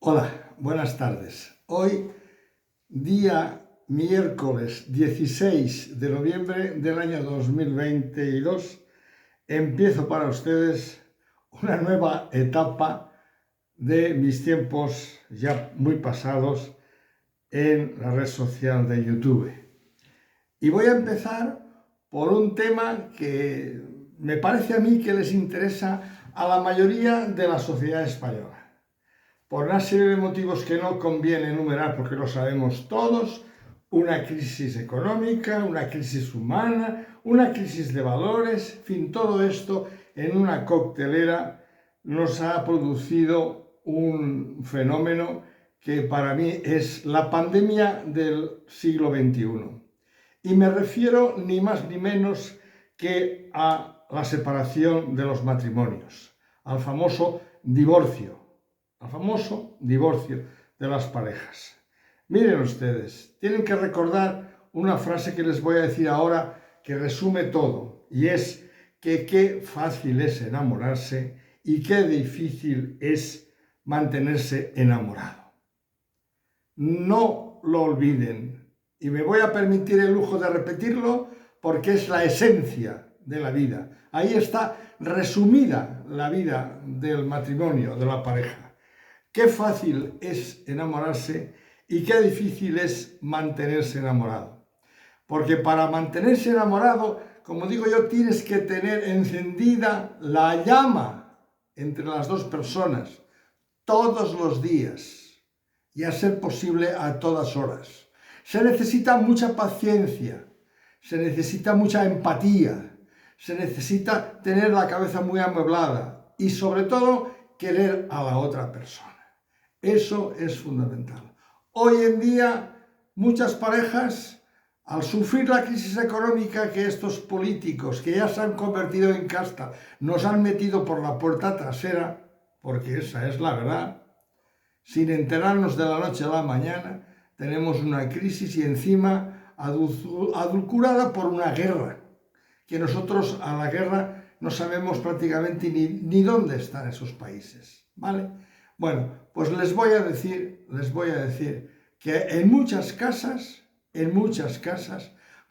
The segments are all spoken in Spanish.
Hola, buenas tardes. Hoy, día miércoles 16 de noviembre del año 2022, empiezo para ustedes una nueva etapa de mis tiempos ya muy pasados en la red social de YouTube. Y voy a empezar por un tema que me parece a mí que les interesa a la mayoría de la sociedad española. Por una serie de motivos que no conviene enumerar porque lo sabemos todos: una crisis económica, una crisis humana, una crisis de valores, en fin, todo esto en una coctelera nos ha producido un fenómeno que para mí es la pandemia del siglo XXI. Y me refiero ni más ni menos que a la separación de los matrimonios, al famoso divorcio de las parejas. Miren ustedes, tienen que recordar una frase que les voy a decir ahora que resume todo, y es que qué fácil es enamorarse y qué difícil es mantenerse enamorado. No lo olviden, y me voy a permitir el lujo de repetirlo porque es la esencia de la vida. Ahí está resumida la vida del matrimonio, de la pareja. Qué fácil es enamorarse y qué difícil es mantenerse enamorado. Porque para mantenerse enamorado, como digo yo, tienes que tener encendida la llama entre las dos personas todos los días y, a ser posible, a todas horas. Se necesita mucha paciencia, se necesita mucha empatía, se necesita tener la cabeza muy amueblada y, sobre todo, querer a la otra persona. Eso es fundamental. Hoy en día, muchas parejas, al sufrir la crisis económica que estos políticos, que ya se han convertido en casta, nos han metido por la puerta trasera, porque esa es la verdad, sin enterarnos de la noche a la mañana, tenemos una crisis y encima adulcorada por una guerra, que nosotros a la guerra no sabemos prácticamente ni dónde están esos países, ¿vale? Bueno, pues les voy a decir que en muchas casas,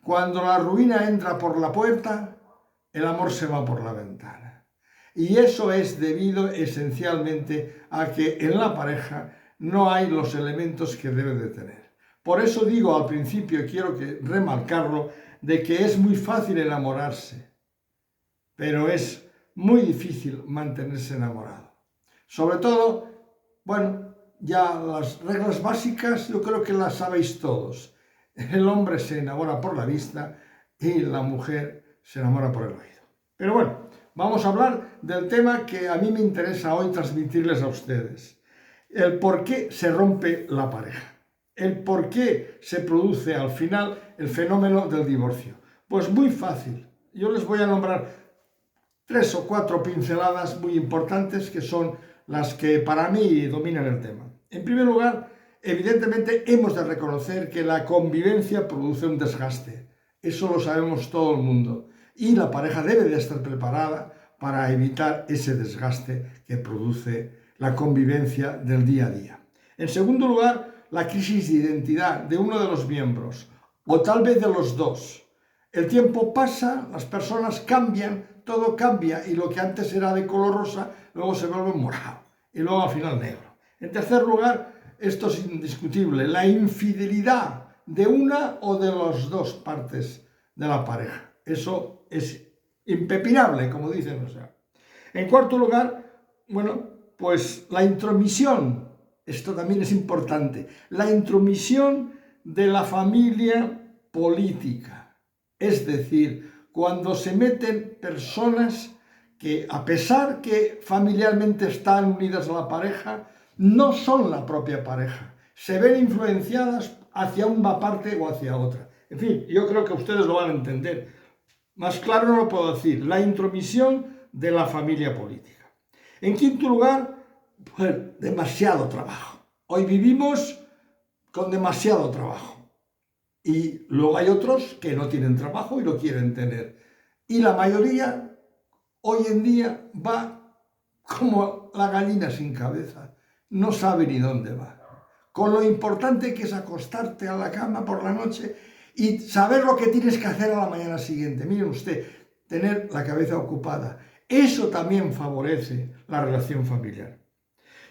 cuando la ruina entra por la puerta, el amor se va por la ventana. Y eso es debido esencialmente a que en la pareja no hay los elementos que debe de tener. Por eso digo al principio, y quiero remarcarlo, de que es muy fácil enamorarse, pero es muy difícil mantenerse enamorado. Sobre todo, bueno, ya las reglas básicas yo creo que las sabéis todos. El hombre se enamora por la vista y la mujer se enamora por el oído. Pero bueno, vamos a hablar del tema que a mí me interesa hoy transmitirles a ustedes. El por qué se rompe la pareja. El por qué se produce al final el fenómeno del divorcio. Pues muy fácil. Yo les voy a nombrar 3 o 4 pinceladas muy importantes que son las que para mí dominan el tema. En primer lugar, evidentemente hemos de reconocer que la convivencia produce un desgaste. Eso lo sabemos todo el mundo. Y la pareja debe de estar preparada para evitar ese desgaste que produce la convivencia del día a día. En segundo lugar, la crisis de identidad de uno de los miembros, o tal vez de los dos. El tiempo pasa, las personas cambian, todo cambia y lo que antes era de color rosa luego se vuelve morado y luego al final negro. En tercer lugar, esto es indiscutible, la infidelidad de una o de las dos partes de la pareja. Eso es impepinable, como dicen. En cuarto lugar, bueno, pues la intromisión, esto también es importante, la intromisión de la familia política. Es decir, cuando se meten personas que, a pesar que familiarmente están unidas a la pareja, no son la propia pareja. Se ven influenciadas hacia una parte o hacia otra. En fin, yo creo que ustedes lo van a entender. Más claro no lo puedo decir. La intromisión de la familia política. En quinto lugar, pues, demasiado trabajo. Hoy vivimos con demasiado trabajo. Y luego hay otros que no tienen trabajo y lo quieren tener. Y la mayoría hoy en día va como la gallina sin cabeza. no sabe ni dónde va. Con lo importante que es acostarte a la cama por la noche y saber lo que tienes que hacer a la mañana siguiente. Miren usted, tener la cabeza ocupada. Eso también favorece la relación familiar.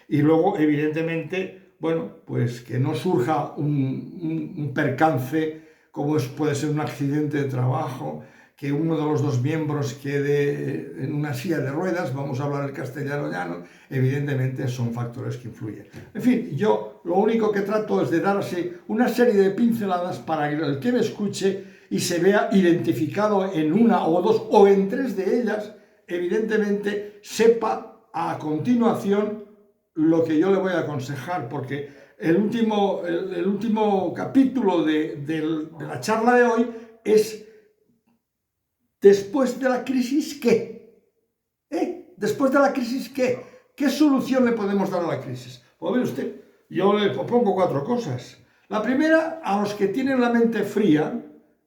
Y luego, evidentemente, bueno, pues que no surja un percance, como puede ser un accidente de trabajo, que uno de los dos miembros quede en una silla de ruedas, vamos a hablar el castellano llano, evidentemente son factores que influyen. En fin, yo lo único que trato es de darse una serie de pinceladas para que el que me escuche y se vea identificado en una o dos o en tres de ellas, evidentemente sepa a continuación lo que yo le voy a aconsejar, porque el último capítulo de la charla de hoy es ¿después de la crisis qué? ¿Después de la crisis qué? ¿Qué solución le podemos dar a la crisis? Pues ve usted, yo le propongo 4 cosas. La primera, a los que tienen la mente fría,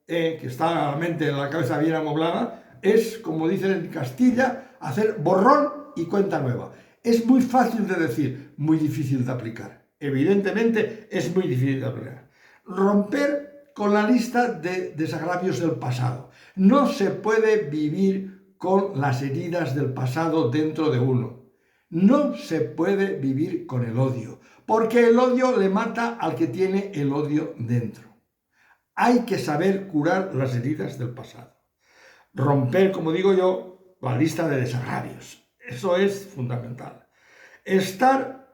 que está la mente en la cabeza bien amoblada, es, como dicen en Castilla, hacer borrón y cuenta nueva. Es muy fácil de decir, muy difícil de aplicar. Evidentemente es muy difícil de aplicar. Romper con la lista de desagravios del pasado. No se puede vivir con las heridas del pasado dentro de uno. No se puede vivir con el odio, porque el odio le mata al que tiene el odio dentro. Hay que saber curar las heridas del pasado. Romper, como digo yo, la lista de desagravios. Eso es fundamental. Estar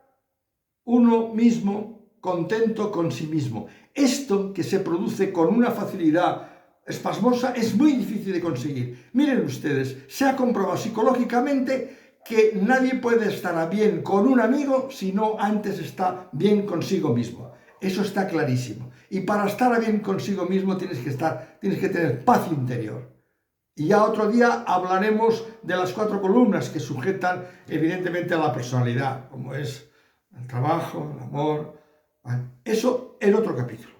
uno mismo contento con sí mismo. Esto que se produce con una facilidad espasmosa es muy difícil de conseguir. Miren ustedes, se ha comprobado psicológicamente que nadie puede estar bien con un amigo si no antes está bien consigo mismo. Eso está clarísimo. Y para estar bien consigo mismo tienes que tener paz interior. Y ya otro día hablaremos de las 4 columnas que sujetan evidentemente a la personalidad, como es el trabajo, el amor. Eso en otro capítulo.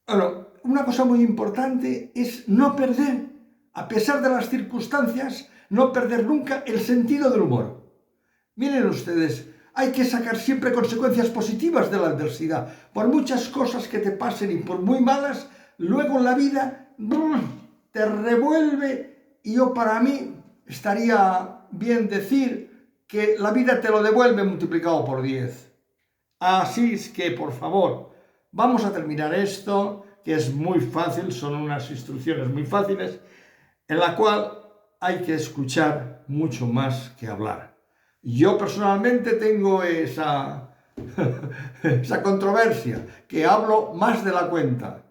Bueno, una cosa muy importante es no perder, a pesar de las circunstancias, no perder nunca el sentido del humor. Miren ustedes, hay que sacar siempre consecuencias positivas de la adversidad. Por muchas cosas que te pasen y por muy malas, luego en la vida te revuelve, y yo para mí estaría bien decir que la vida te lo devuelve multiplicado por 10. Así es que, por favor, vamos a terminar esto, que es muy fácil, son unas instrucciones muy fáciles, en la cual hay que escuchar mucho más que hablar. Yo personalmente tengo esa controversia, que hablo más de la cuenta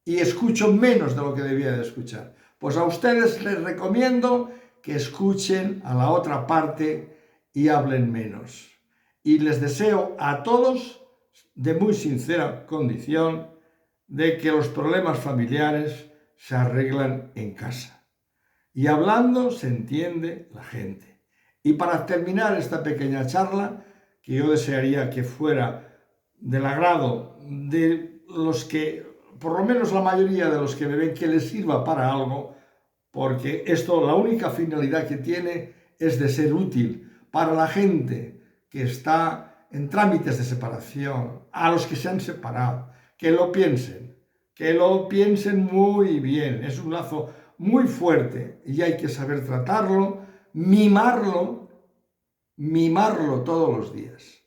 y escucho menos de lo que debía de escuchar. Pues a ustedes les recomiendo que escuchen a la otra parte y hablen menos. Y les deseo a todos, de muy sincera condición, de que los problemas familiares se arreglan en casa. Y hablando se entiende la gente. Y para terminar esta pequeña charla, que yo desearía que fuera del agrado de los que, por lo menos la mayoría de los que me ven, que les sirva para algo, porque esto, la única finalidad que tiene es de ser útil para la gente que está en trámites de separación, a los que se han separado, que lo piensen muy bien. Es un lazo muy fuerte y hay que saber tratarlo, mimarlo todos los días.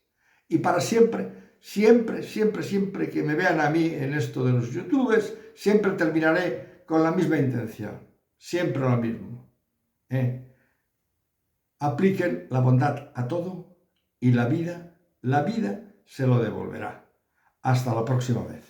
Y para siempre, siempre, siempre, siempre que me vean a mí en esto de los youtubers, siempre terminaré con la misma intención, siempre lo mismo. Apliquen la bondad a todo y la vida se lo devolverá. Hasta la próxima vez.